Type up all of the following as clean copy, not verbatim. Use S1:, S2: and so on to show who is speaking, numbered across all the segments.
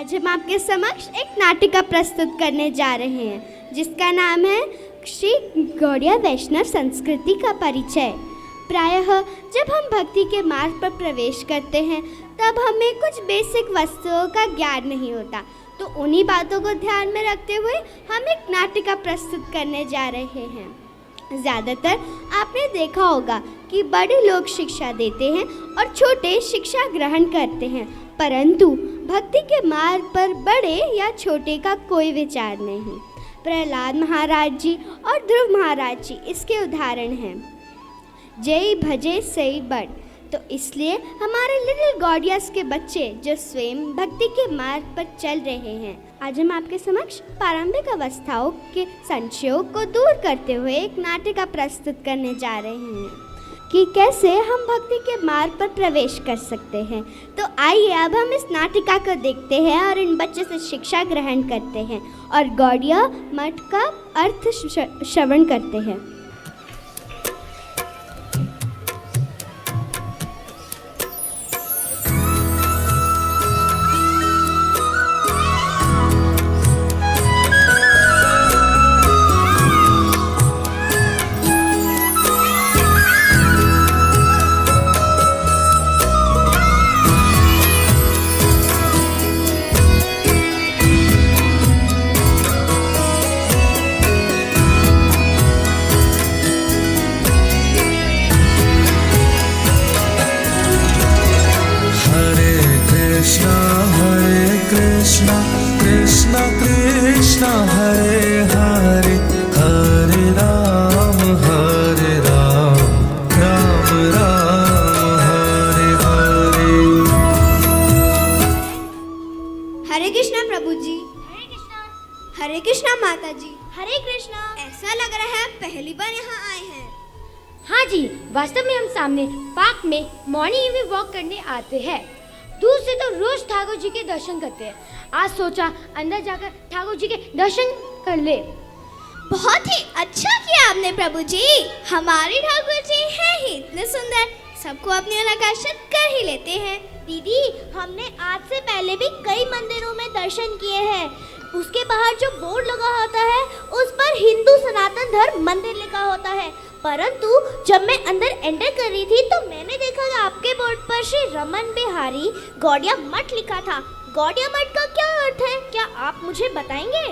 S1: आज हम आपके समक्ष एक नाटिका प्रस्तुत करने जा रहे हैं जिसका नाम है श्री गौड़िया वैष्णव संस्कृति का परिचय। प्रायः जब हम भक्ति के मार्ग पर प्रवेश करते हैं तब हमें कुछ बेसिक वस्तुओं का ज्ञान नहीं होता, तो उन्हीं बातों को ध्यान में रखते हुए हम एक नाटिका प्रस्तुत करने जा रहे हैं। ज़्यादातर आपने देखा होगा कि बड़े लोग शिक्षा देते हैं और छोटे शिक्षा ग्रहण करते हैं, परंतु भक्ति के मार्ग पर बड़े या छोटे का कोई विचार नहीं। प्रहलाद महाराज जी और ध्रुव महाराज जी इसके उदाहरण हैं। जय भजे सई बड़। तो इसलिए हमारे लिटिल गॉडियस के बच्चे जो स्वयं भक्ति के मार्ग पर चल रहे हैं, आज हम आपके समक्ष प्रारंभिक अवस्थाओं के संशयों को दूर करते हुए एक नाटिका प्रस्तुत करने जा रहे हैं कि कैसे हम भक्ति के मार्ग पर प्रवेश कर सकते हैं। तो आइए अब हम इस नाटिका को देखते हैं और इन बच्चों से शिक्षा ग्रहण करते हैं और गौड़िया मठ का अर्थ श्रवण करते हैं।
S2: कृष्ण कृष्ण हरे हरे, हरे राम राम राम हरे हरे।
S1: हरे कृष्णा प्रभु जी।
S3: हरे कृष्णा।
S1: हरे कृष्णा माता जी।
S3: हरे कृष्णा।
S1: ऐसा लग रहा है पहली बार यहाँ आए हैं।
S3: हाँ जी, वास्तव में हम सामने पार्क में मॉर्निंग इवनिंग वॉक करने आते हैं। दूर से तो रोज ठाकुर जी के दर्शन करते हैं, आज सोचा अंदर जाकर ठाकुर जी के दर्शन कर ले।
S1: बहुत ही अच्छा किया आपने प्रभु जी। हमारे ठाकुर जी हैं ही इतने सुंदर, सबको अपने ओर आकर्षित कर ही लेते हैं।
S3: दीदी, हमने आज से पहले भी कई मंदिरों में दर्शन किए हैं। उसके बाहर जो बोर्ड लगा होता है उस पर हिंदू सनातन धर्म मंदिर लिखा होता है, परंतु जब मैं अंदर एंटर कर रही थी तो मैंने देखा कि आपके बोर्ड पर श्री रमन बिहारी गौड़िया मठ लिखा था। गौड़िया मठ का क्या अर्थ है, क्या आप मुझे बताएंगे?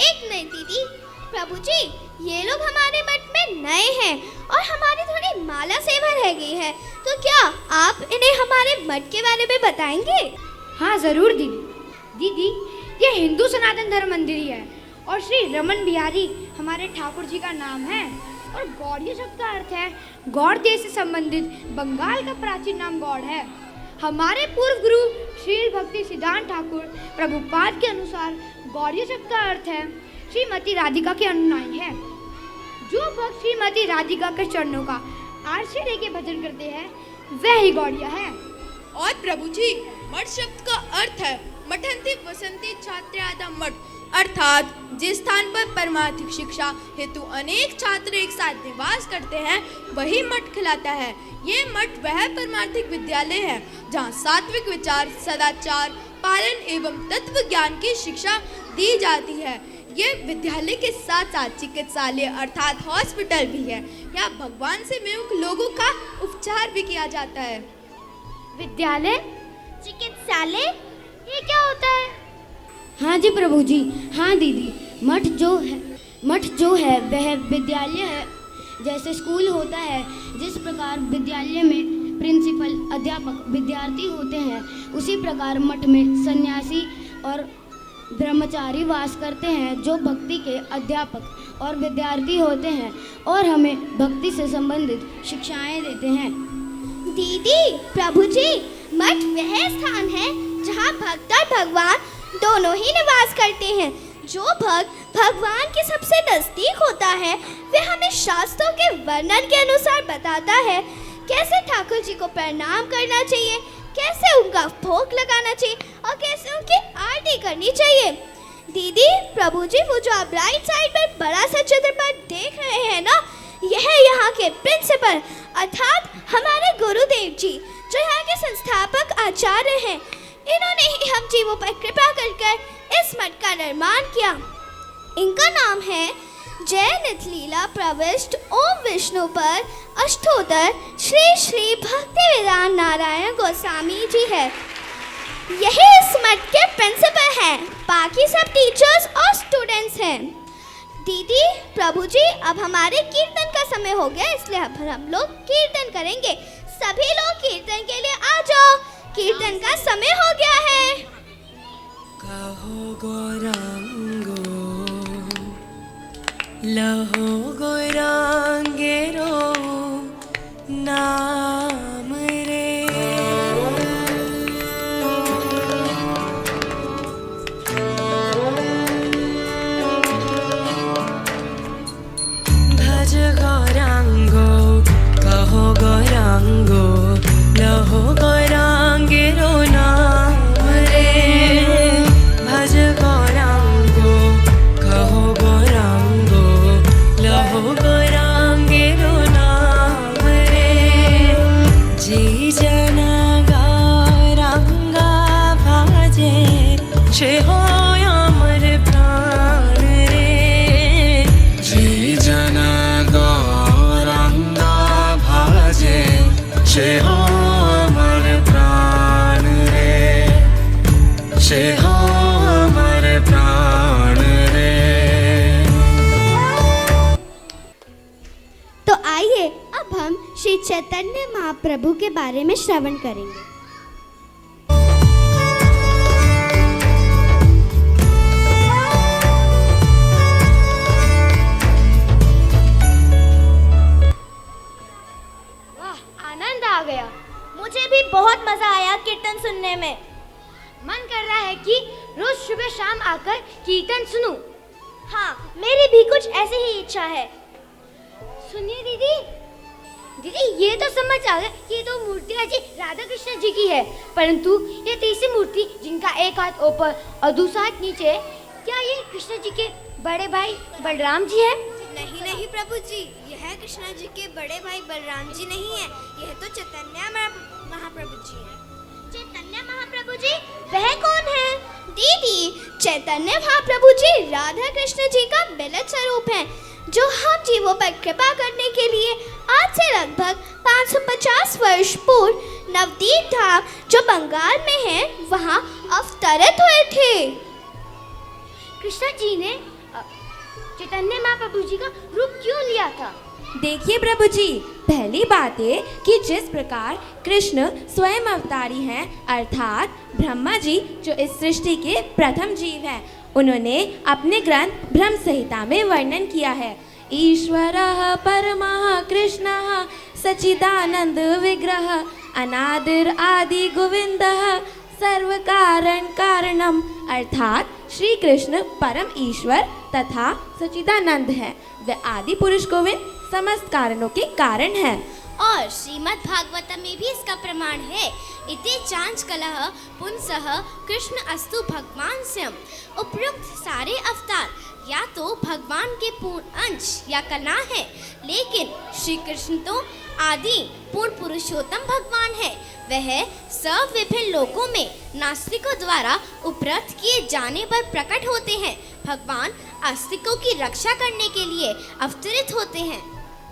S1: एक नहीं दीदी, प्रभु जी ये लोग हमारे मठ में नए हैं और हमारी थोड़ी माला सेवा रह गई है, तो क्या आप इन्हें हमारे मठ के बारे में बताएंगे?
S4: हाँ जरूर दीदी, ये हिंदू सनातन धर्म मंदिर ही है और श्री रमन बिहारी हमारे ठाकुर जी का नाम है। और गौड़िया शब्द का अर्थ है गौड़ देश से संबंधित बंगाल का प्राचीन नाम गौड़ है। हमारे पूर्व गुरु श्री भक्ति सिद्धांत ठाकुर प्रभुपाद के अनुसार गौड़िया शब्द का अर्थ है श्रीमती राधिका के अनुयायी है। जो भक्त श्रीमती राधिका के चरणों का आश्रय लेके भजन करते हैं वह ही गौड़िया है।
S5: और प्रभु जी, मठ शब्द का अर्थ है मठंती वसंती छात्रादा मठ, अर्थात जिस स्थान पर परमार्थिक शिक्षा हेतु अनेक छात्र एक साथ निवास करते हैं वही मठ कहलाता है। ये मठ वह परमार्थिक विद्यालय है जहाँ सात्विक विचार, सदाचार पालन एवं तत्व ज्ञान की शिक्षा दी जाती है। ये विद्यालय के साथ साथ चिकित्सालय अर्थात हॉस्पिटल भी है। यहाँ भगवान से विमुख लोगों का उपचार भी किया जाता है।
S3: विद्यालय, चिकित्सालय, ये क्या होता है?
S4: हाँ जी प्रभु जी, हाँ दीदी, मठ जो है वह विद्यालय है। जैसे स्कूल होता है, जिस प्रकार विद्यालय में प्रिंसिपल, अध्यापक, विद्यार्थी होते हैं, उसी प्रकार मठ में सन्यासी और ब्रह्मचारी वास करते हैं जो भक्ति के अध्यापक और विद्यार्थी होते हैं और हमें भक्ति से संबंधित शिक्षाएं देते हैं।
S1: दीदी, प्रभु जी, मठ वह स्थान है जहाँ भक्त और भगवान दोनों ही निवास करते हैं। जो भक्त भगवान के सबसे नजदीक होता है वह हमें शास्त्रों के वर्णन के अनुसार बताता है कैसे ठाकुर जी को प्रणाम करना चाहिए, कैसे उनका भोग लगाना चाहिए और कैसे उनकी आरती करनी चाहिए। दीदी, प्रभु जी, वो जो आप राइट साइड पर बड़ा सा चित्रपट देख रहे हैं ना, यह यहाँ के प्रिंसिपल अर्थात हमारे गुरुदेव जी जो यहाँ के संस्थापक आचार्य हैं।
S3: इन्होंने ही हम जीवों पर कृपा कर इस मठ का निर्माण किया। इनका नाम है जय निधलीला प्रविष्ट ओम विष्णु पर अष्टोत्तर श्री श्री भक्ति वेदांत नारायण गोस्वामी जी है। यही इस मठ के प्रिंसिपल हैं। बाकी सब टीचर्स और स्टूडेंट्स हैं। दीदी, प्रभु जी, अब हमारे कीर्तन का समय हो गया, इसलिए अब हम लोग कीर्तन करेंगे। सभी लोग कीर्तन के लिए आ जाओ, कीर्तन का समय हो गया है।
S2: कहो गौरांगो लहो गौरांगेरो नाम रे भज गौरांगो कहो गौरांगो लहो गौरांगेरो नाम रे भज गौरांगो कहो गौरांगो लहो गौरांगेरो नाम रे जी जना गौरांगा भाजे छे हो अमर प्राण रे जी जना गौरांगा भाजे छे हो अमर प्राण रे छे हो अमर प्राण रे।
S1: तो आइए अब हम श्री चैतन्य महाप्रभु के बारे में श्रवण करेंगे।
S4: वाह, आनंद आ गया।
S3: मुझे भी बहुत मजा आया कीर्तन सुनने में।
S4: मन कर रहा है कि रोज सुबह शाम आकर कीर्तन सुनूं।
S3: हाँ, मेरी भी कुछ ऐसी ही इच्छा है।
S4: सुनिए दीदी, दीदी ये तो समझ आ गया कि ये तो मूर्ति अजय राधा कृष्ण जी की है, परंतु ये तीसरी मूर्ति जिनका एक हाथ ऊपर और दूसरा हाथ नीचे है, क्या ये कृष्ण जी के बड़े भाई बलराम जी है?
S3: नहीं नहीं प्रभु जी, यह कृष्णा जी के बड़े भाई बलराम जी नहीं है, यह तो चैतन्य महाप्रभु जी है। चैतन्य महाप्रभु जी, वह कौन है? दीदी, चैतन्य महाप्रभु जी राधा कृष्ण जी का मिलित स्वरूप है, जो हम जीवों पर कृपा करने के लिए आज से लगभग 550 वर्ष पूर्व नवदीप धाम जो बंगाल में है वहाँ अवतरित हुए थे।
S4: कृष्ण जी ने चैतन्य महाप्रभु जी का रूप क्यों लिया था?
S6: देखिए प्रभु जी, पहली बात है कि जिस प्रकार कृष्ण स्वयं अवतारी हैं, अर्थात ब्रह्मा जी जो इस सृष्टि के प्रथम जीव हैं, उन्होंने अपने ग्रंथ ब्रह्म संहिता में वर्णन किया है। ईश्वरः परमः कृष्णः सच्चिदानंद विग्रह अनादिर आदि गोविंदः सर्व कारण कारणम, अर्थात श्री कृष्ण परम ईश्वर तथा सच्चिदानंद है। वे आदि पुरुष गोविंद समस्त कारणों के कारण है।
S3: और श्रीमद् भागवतम में भी इसका प्रमाण है। इति चांच कलह पुंसः कृष्ण अस्तु भगवान स्वयं। उपयुक्त सारे अवतार या तो भगवान के पूर्ण अंश या कला है, लेकिन श्री कृष्ण तो आदि पूर्ण पुरुषोत्तम भगवान है। वह सब विभिन्न लोकों में नास्तिकों द्वारा उपरत किए जाने पर प्रकट होते हैं। भगवान आस्तिकों की रक्षा करने के लिए अवतरित होते हैं।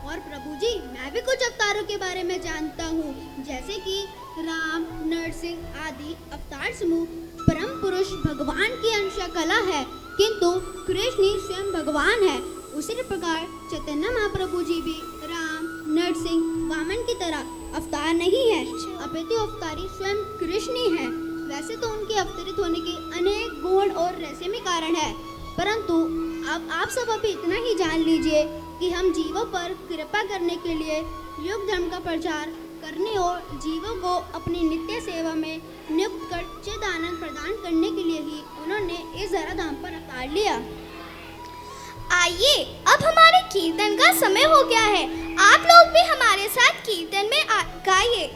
S1: और प्रभु जी, मैं भी कुछ अवतारों के बारे में जानता हूँ, जैसे कि राम, नरसिंह आदि अवतार समूह परम पुरुष भगवान की अंश कला है, किंतु कृष्ण ही स्वयं भगवान है। उसी प्रकार चैतन्य महाप्रभु जी भी राम, नरसिंह, वामन की तरह अवतार नहीं है, अपितु अवतारी स्वयं कृष्ण ही है। वैसे तो उनके अवतरित होने के अनेक गुण और रहस्यमय कारण है, परंतु अब आप सब अभी इतना ही जान लीजिए कि हम जीवों पर कृपा करने के लिए युग धर्म का प्रचार करने और जीवों को अपनी नित्य सेवा में नियुक्त कर चिद आनंद प्रदान करने के लिए ही उन्होंने इस धराधाम पर अवतार लिया।
S3: आइए, अब हमारे कीर्तन का समय हो गया है। आप लोग भी हमारे साथ कीर्तन में गाइए।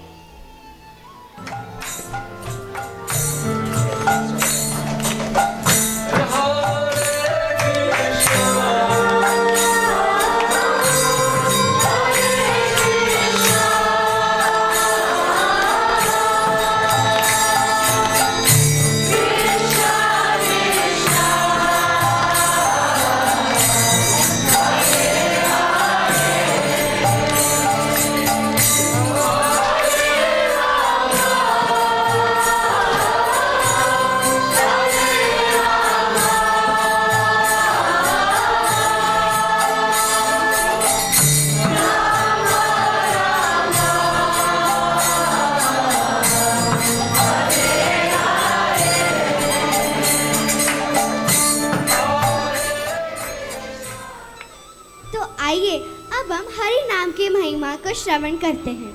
S1: श्रवण करते हैं।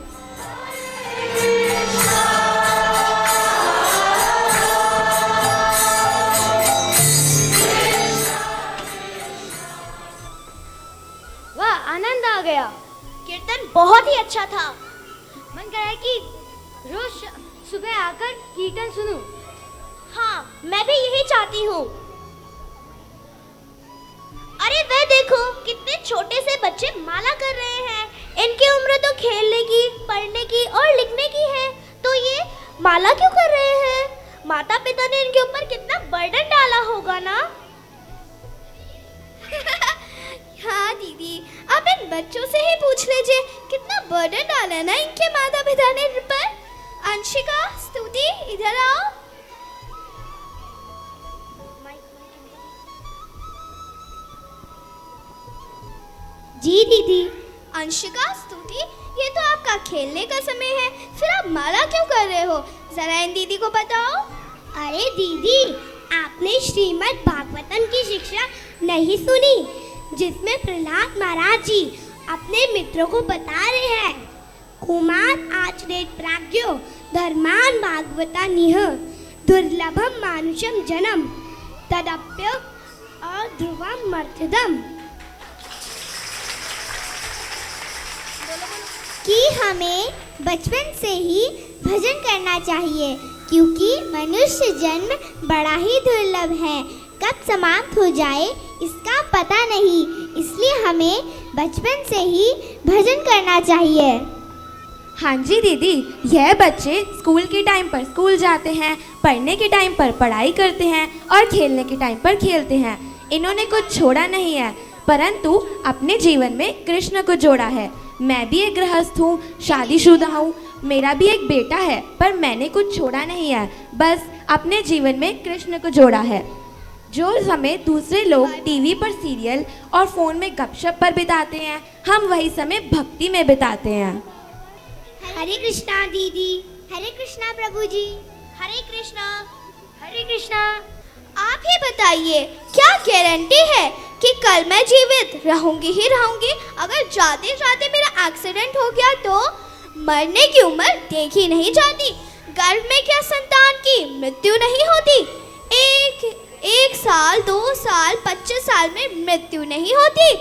S4: वाह, आनंद आ गया।
S3: कीर्तन बहुत ही अच्छा था।
S4: मन कर रहा है कि रोज सुबह आकर कीर्तन सुनूं।
S3: हाँ, मैं भी यही चाहती हूँ। अरे वह देखो, कितने छोटे से बच्चे माला कर रहे हैं। इनकी उम्र तो खेलने की, पढ़ने की और लिखने की है, तो ये माला क्यों कर रहे हैं? माता पिता ने इनके ऊपर कितना बर्डन डाला होगा ना।
S1: हाँ दीदी, आप इन बच्चों से ही पूछ लीजिए कितना बर्डन डाला है ना इनके माता पिता ने इन पर। अंशिका, स्तुति, इधर आओ। जी दीदी। अंशिका, स्तुति, ये तो आपका खेलने का समय है, फिर आप माला क्यों कर रहे हो? जरा इन दीदी को बताओ।
S3: अरे दीदी, आपने श्रीमद् भागवतम की शिक्षा नहीं सुनी, जिसमें प्रहलाद महाराज जी अपने मित्रों को बता रहे हैं, कुमार आचरेत प्राज्ञो धर्मान भागवता निह दुर्लभम मानुषम जन्म तदप्य अध्रुवम मर्थदम, कि हमें बचपन से ही भजन करना चाहिए, क्योंकि मनुष्य जन्म बड़ा ही दुर्लभ है, कब समाप्त हो जाए इसका पता नहीं, इसलिए हमें बचपन से ही भजन करना चाहिए।
S6: हाँ जी दीदी, यह बच्चे स्कूल के टाइम पर स्कूल जाते हैं, पढ़ने के टाइम पर पढ़ाई करते हैं और खेलने के टाइम पर खेलते हैं। इन्होंने कुछ छोड़ा नहीं है, परंतु अपने जीवन में कृष्ण को जोड़ा है। मैं भी एक गृहस्थ हूँ, शादीशुदा हूँ, मेरा भी एक बेटा है, पर मैंने कुछ छोड़ा नहीं है, बस अपने जीवन में कृष्ण को जोड़ा है। जो समय दूसरे लोग टीवी पर सीरियल और फ़ोन में गपशप पर बिताते हैं, हम वही समय भक्ति में बिताते हैं।
S3: हरे कृष्णा दीदी। हरे कृष्णा प्रभु जी। हरे कृष्णा।
S4: हरे कृष्णा।
S1: आप ही बताइए, क्या गारंटी है कि कल मैं जीवित रहूंगी ही रहूंगी? अगर जाते जाते मेरा एक्सीडेंट हो गया तो मरने की उम्र देखी नहीं जाती। गर्भ में क्या संतान की मृत्यु नहीं होती? एक साल, 2 साल, 25 साल में मृत्यु नहीं होती।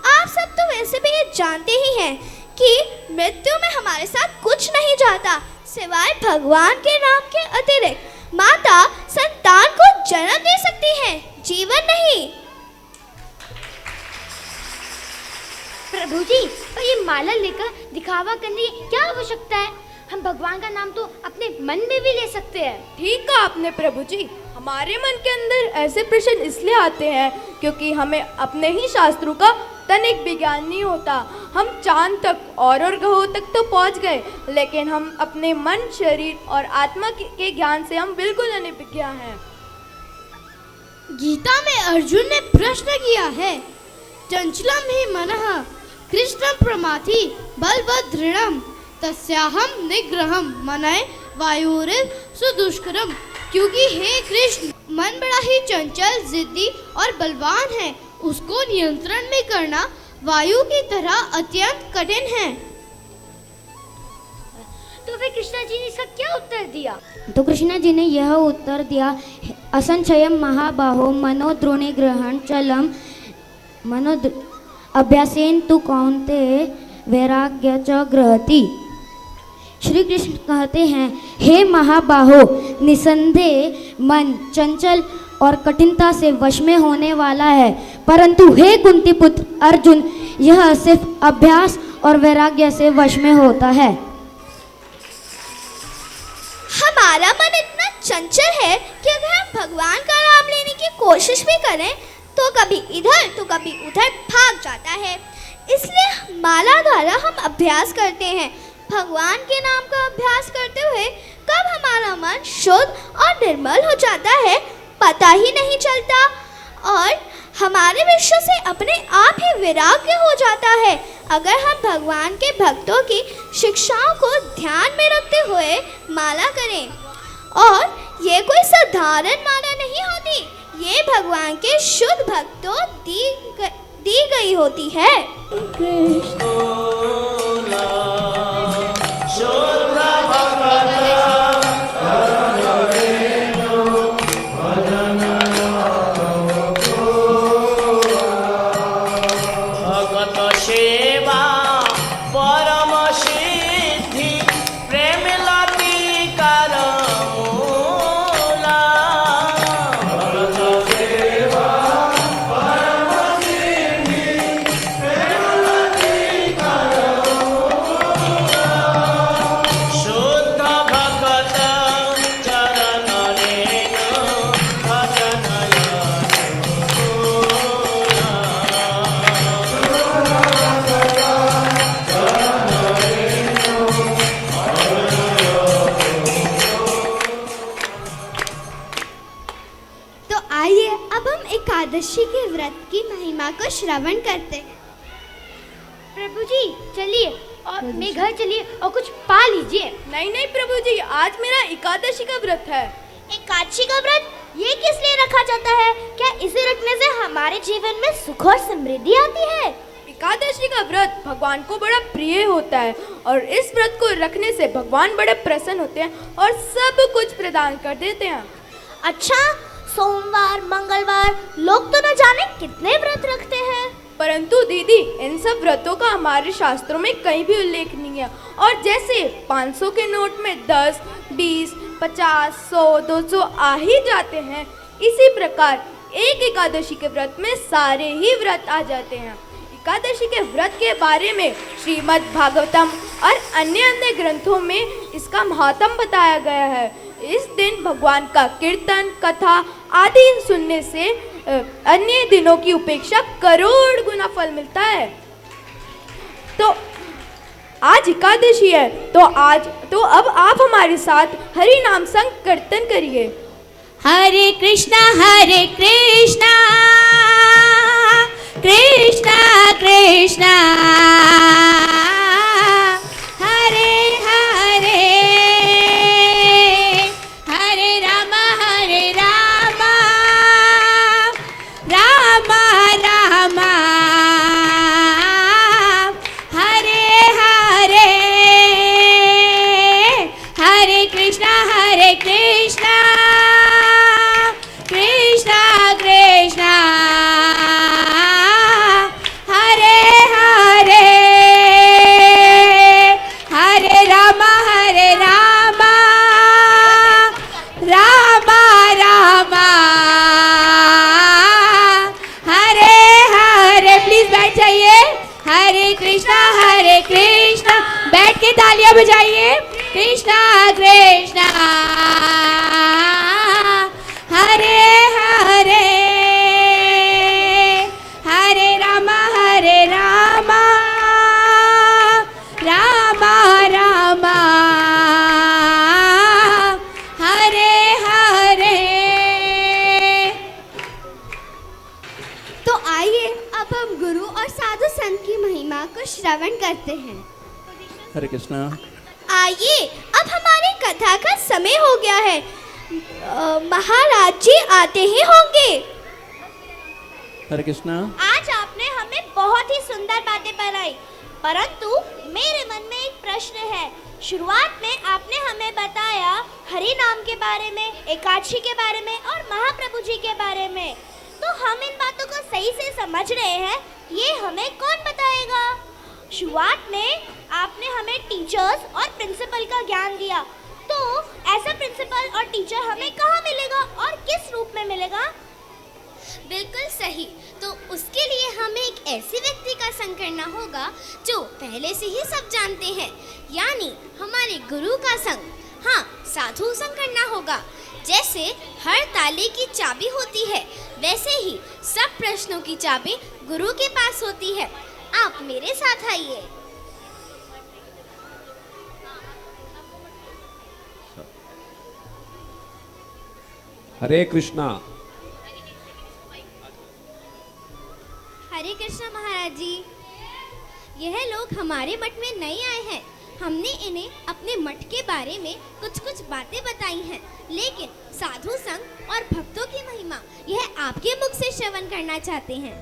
S1: आप सब तो वैसे भी ये जानते ही हैं कि मृत्यु में हमारे साथ कुछ नहीं जाता, सिवाय भगवान के नाम के अतिरिक्त। माता संतान को जन्म दे सकती है, जीवन नहीं।
S4: प्रभु जी, पर ये माला लेकर दिखावा करने की क्या आवश्यकता है? हम भगवान का नाम तो अपने मन में भी ले सकते हैं।
S5: ठीक कहा आपने प्रभु जी। हमारे मन के अंदर ऐसे प्रश्न इसलिए आते हैं क्योंकि हमें अपने ही शास्त्रों का तनिक भी ज्ञान नहीं होता। हम चांद तक और ग्रहों तक तो पहुंच गए, लेकिन हम अपने मन, शरीर और आत्मा के ज्ञान से हम बिल्कुल अनभिज्ञ हैं।
S7: गीता में अर्जुन ने प्रश्न किया है, चंचलम ही मनः कृष्णं प्रमाथि बलवदृढ़ं तस्याहं निग्रहं मनय वायुरिव सुदुष्करम। क्योंकि हे कृष्ण, मन बड़ा ही चंचल, जिद्दी और बलवान है, उसको नियंत्रण में करना वायु की तरह अत्यंत कठिन है।
S4: तो फिर कृष्णा जी ने इसका क्या उत्तर दिया?
S8: तो कृष्णा जी ने यह उत्तर दिया, असंशयम महाबाहो मनोद्रोणे ग्रहण चलम अभ्यासेन तु कौन्तेय वैराग्य च गृहति। श्री कृष्ण कहते हैं, हे महाबाहो, निसंदेह मन चंचल और कठिनता से वश में होने वाला है, परंतु हे कुंती पुत्र अर्जुन, यह सिर्फ अभ्यास और वैराग्य से वश में होता है।
S1: हमारा मन इतना चंचल है कि अगर हम भगवान का नाम लेने की कोशिश भी करें तो कभी इधर तो कभी उधर भाग जाता है। इसलिए माला द्वारा हम अभ्यास करते हैं। भगवान के नाम का अभ्यास करते हुए कब हमारा मन शुद्ध और निर्मल हो जाता है पता ही नहीं चलता, और हमारे विश्व से अपने आप ही विराग्य हो जाता है। अगर हम भगवान के भक्तों की शिक्षाओं को ध्यान में रखते हुए माला करें, और ये कोई साधारण माला नहीं होती, ये भगवान के शुद्ध भक्तों दी गई होती है।
S2: कृष्ण
S1: एकादशी के व्रत की महिमा को श्रवण करते हैं।
S4: प्रभु जी चलिए और मेरे घर चलिए और कुछ पा लीजिए।
S5: नहीं नहीं प्रभु जी, आज मेरा एकादशी का व्रत है।
S3: एकादशी का व्रत ये किस लिए रखा जाता है? क्या इसे रखने से हमारे जीवन में सुख और समृद्धि आती है?
S5: एकादशी का व्रत भगवान को बड़ा प्रिय होता है और इस व्रत को रखने से भगवान बड़े प्रसन्न होते हैं और सब कुछ प्रदान कर देते हैं।
S3: अच्छा, सोमवार मंगलवार लोग तो न जाने कितने व्रत रखते हैं,
S5: परंतु दीदी इन सब व्रतों का हमारे शास्त्रों में कहीं भी उल्लेख नहीं है। और जैसे 500 के नोट में 10, 20, 50, 100, 200 आ ही जाते हैं, इसी प्रकार एक एकादशी के व्रत में सारे ही व्रत आ जाते हैं। एकादशी के व्रत के बारे में श्रीमद् भागवतम और अन्य ग्रंथों में इसका महात्म बताया गया है। इस दिन भगवान का कीर्तन कथा आदि सुनने से अन्य दिनों की उपेक्षा करोड़ गुना फल मिलता है। तो आज एकादशी है, तो अब आप हमारे साथ हरि नाम संकीर्तन करिए।
S6: हरे कृष्णा कृष्णा कृष्णा हरे हरे, हरे राम राम राम हरे हरे, हरे कृष्णा कृष्णा कृष्णा हरे हरे, हरे राम राम राम हरे हरे। प्लीज बैठ जाइए। हरे कृष्णा बैठ के तालियां बजाइए। कृष्णा कृष्णा हरे हरे, हरे राम राम राम हरे हरे।
S1: तो आइए अब हम गुरु और साधु संत की महिमा को श्रवण करते हैं।
S9: हरे कृष्णा।
S1: आइए अब हमारी कथा का समय हो गया है। महाराज जी आते ही होंगे।
S9: हरे कृष्णा।
S3: आज आपने हमें बहुत ही सुंदर बातें बताई, परंतु मेरे मन में एक प्रश्न है। शुरुआत में आपने हमें बताया हरि नाम के बारे में, एकादशी के बारे में और महाप्रभु जी के बारे में, तो हम इन बातों को सही से समझ रहे हैं, ये हमें कौन बताएगा? शुरुआत में आपने हमें टीचर्स और प्रिंसिपल का ज्ञान दिया, तो ऐसा प्रिंसिपल और टीचर हमें कहाँ मिलेगा और किस रूप में मिलेगा?
S10: बिल्कुल सही। तो उसके लिए हमें एक ऐसे व्यक्ति का संग करना होगा जो पहले से ही सब जानते हैं, यानी हमारे गुरु का संग। हाँ, साधु संग करना होगा। जैसे हर ताले की चाबी होती है, वैसे ही सब प्रश्नों की चाबी गुरु के पास होती है। आप मेरे साथ आइए।
S11: हरे कृष्णा।
S10: हरे कृष्णा महाराज जी। यह लोग हमारे मठ में नए आए हैं। हमने इन्हें अपने मठ के बारे में कुछ कुछ बातें बताई हैं, लेकिन साधु संग और भक्तों की महिमा यह आपके मुख से श्रवण करना चाहते हैं।